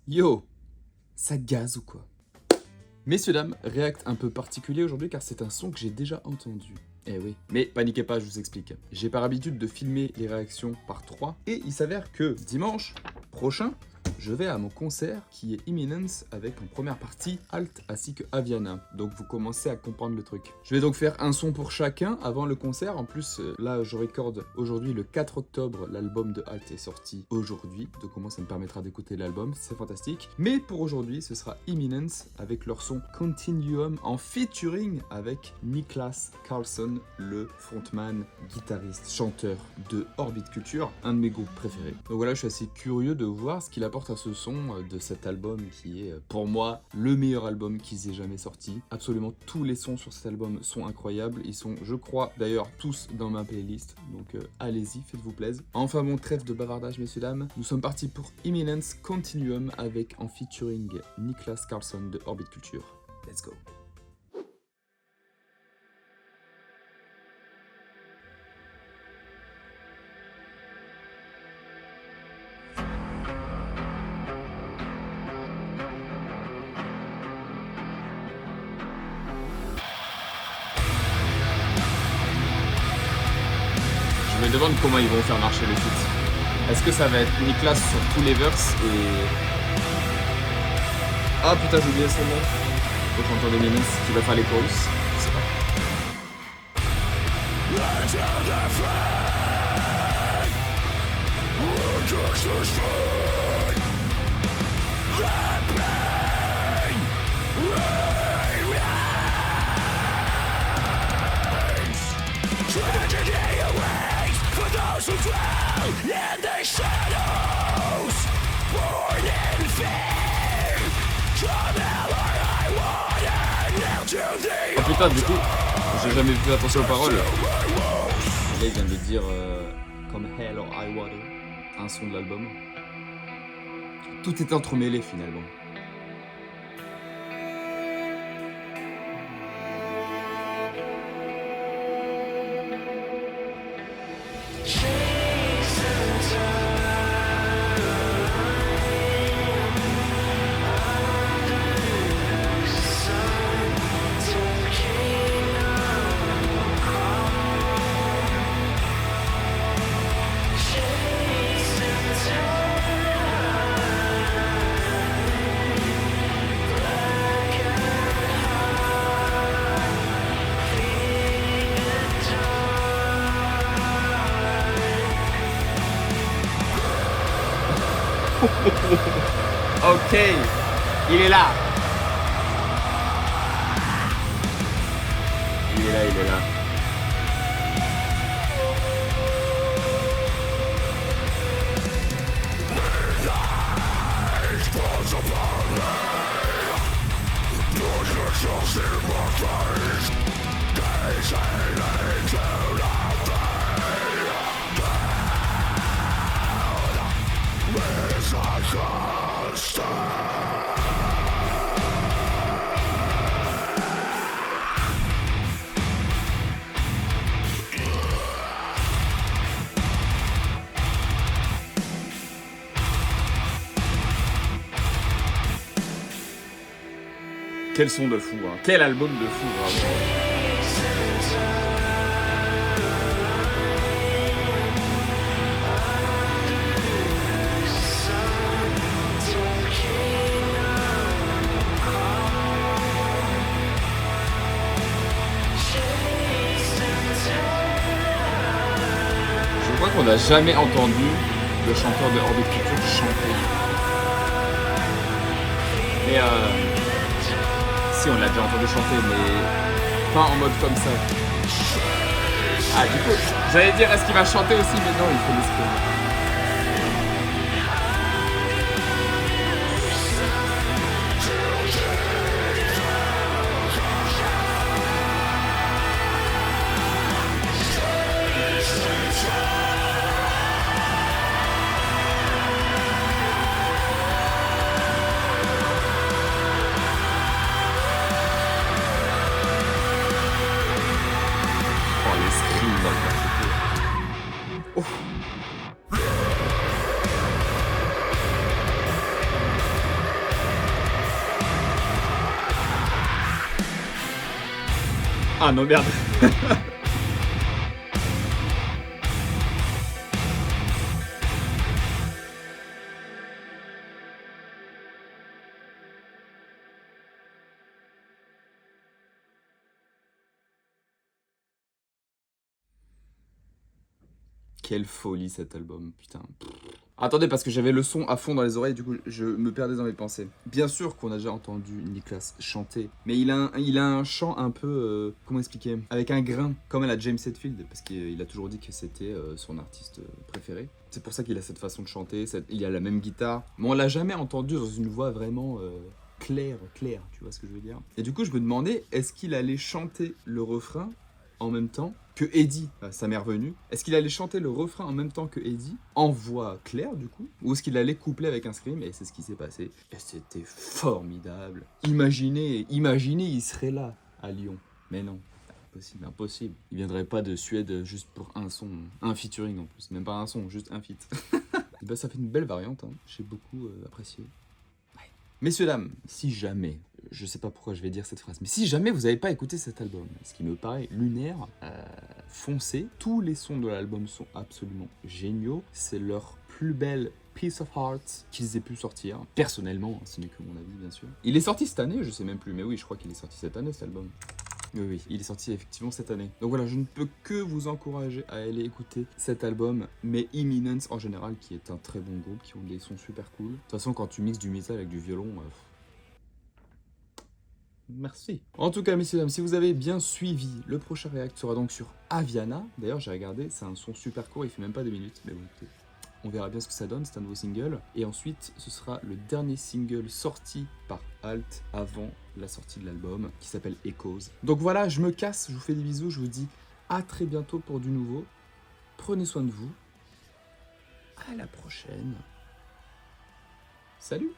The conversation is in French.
Yo, ça gaze ou quoi? Messieurs, dames, React un peu particulier aujourd'hui car c'est un son que j'ai déjà entendu. Eh oui, mais paniquez pas, je vous explique. J'ai par habitude de filmer les réactions par 3 et il s'avère que dimanche prochain, je vais à mon concert qui est Imminence avec en première partie Alt ainsi que Aviana. Donc vous commencez à comprendre le truc. Je vais donc faire un son pour chacun avant le concert. En plus, là je recorde aujourd'hui le 4 octobre. L'album de Alt est sorti aujourd'hui. Donc au moins ça me permettra d'écouter l'album. C'est fantastique. Mais pour aujourd'hui, ce sera Imminence avec leur son Continuum en featuring avec Niklas Karlsson, le frontman, guitariste, chanteur de Orbit Culture, un de mes groupes préférés. Donc voilà, je suis assez curieux de voir ce qu'il apporte à ce son de cet album qui est pour moi le meilleur album qu'ils aient jamais sorti. Absolument tous les sons sur cet album sont incroyables. Ils sont, je crois, d'ailleurs tous dans ma playlist. Donc allez-y, faites-vous plaisir. Enfin bon, trêve de bavardage, messieurs, dames. Nous sommes partis pour Imminence Continuum avec en featuring Niklas Karlsson de Orbit Culture. Let's go. Je me demande comment ils vont faire marcher le feat. Est-ce que ça va être Niklas sur tous les verses et... Ah putain, j'ai oublié son nom. Faut chanteur de Minus qui va faire les chorus. Je sais pas. Oh putain, du coup, j'ai jamais fait attention aux paroles. Là, il vient de dire comme Hell or High Water, un son de l'album. Tout est entremêlé finalement. Ok, il est là. Il est là, il est là. Quel son de fou, hein. Quel album de fou, vraiment. Je crois qu'on n'a jamais entendu le chanteur de Orbit Culture chanter. Mais si, on l'a déjà entendu chanter, mais pas en mode comme ça. Ah, du coup, j'allais dire, est-ce qu'il va chanter aussi, mais non, il fait l'esprit. Oh, les screams dans le Ah non, merde. Quelle folie cet album, putain. Attendez, parce que j'avais le son à fond dans les oreilles, du coup je me perdais dans mes pensées. Bien sûr qu'on a déjà entendu Niklas chanter, mais il a un chant un peu, comment expliquer, avec un grain, comme à la James Hetfield, parce qu'il a toujours dit que c'était son artiste préféré. C'est pour ça qu'il a cette façon de chanter, il a la même guitare, mais on l'a jamais entendu dans une voix vraiment claire, tu vois ce que je veux dire. Et du coup je me demandais, est-ce qu'il allait chanter le refrain en même temps que Eddie, sa mère venue. Est-ce qu'il allait chanter le refrain en même temps que Eddie, en voix claire du coup, ou est-ce qu'il allait coupler avec un scream? Et c'est ce qui s'est passé. Et c'était formidable. Imaginez, il serait là, à Lyon. Mais non, impossible, impossible. Il viendrait pas de Suède juste pour un son, un featuring en plus. Même pas un son, juste un feat. Et bah ça fait une belle variante, hein. J'ai beaucoup apprécié. Messieurs, dames, si jamais, je sais pas pourquoi je vais dire cette phrase, mais si jamais vous n'avez pas écouté cet album, ce qui me paraît lunaire, foncez. Tous les sons de l'album sont absolument géniaux. C'est leur plus belle piece of art qu'ils aient pu sortir. Personnellement, ce n'est que mon avis, bien sûr. Il est sorti cette année, je sais même plus, mais oui, je crois qu'il est sorti cette année, cet album. Oui, il est sorti effectivement cette année. Donc voilà, je ne peux que vous encourager à aller écouter cet album, mais Imminence en général, qui est un très bon groupe, qui ont des sons super cool. De toute façon, quand tu mixes du métal avec du violon, merci. En tout cas, messieurs, dames, si vous avez bien suivi, le prochain react sera donc sur Aviana. D'ailleurs, j'ai regardé, c'est un son super court, il fait même pas 2 minutes, mais bon, écoutez. On verra bien ce que ça donne, c'est un nouveau single. Et ensuite, ce sera le dernier single sorti par Alt avant la sortie de l'album, qui s'appelle Echoes. Donc voilà, je me casse, je vous fais des bisous, je vous dis à très bientôt pour du nouveau. Prenez soin de vous. À la prochaine. Salut!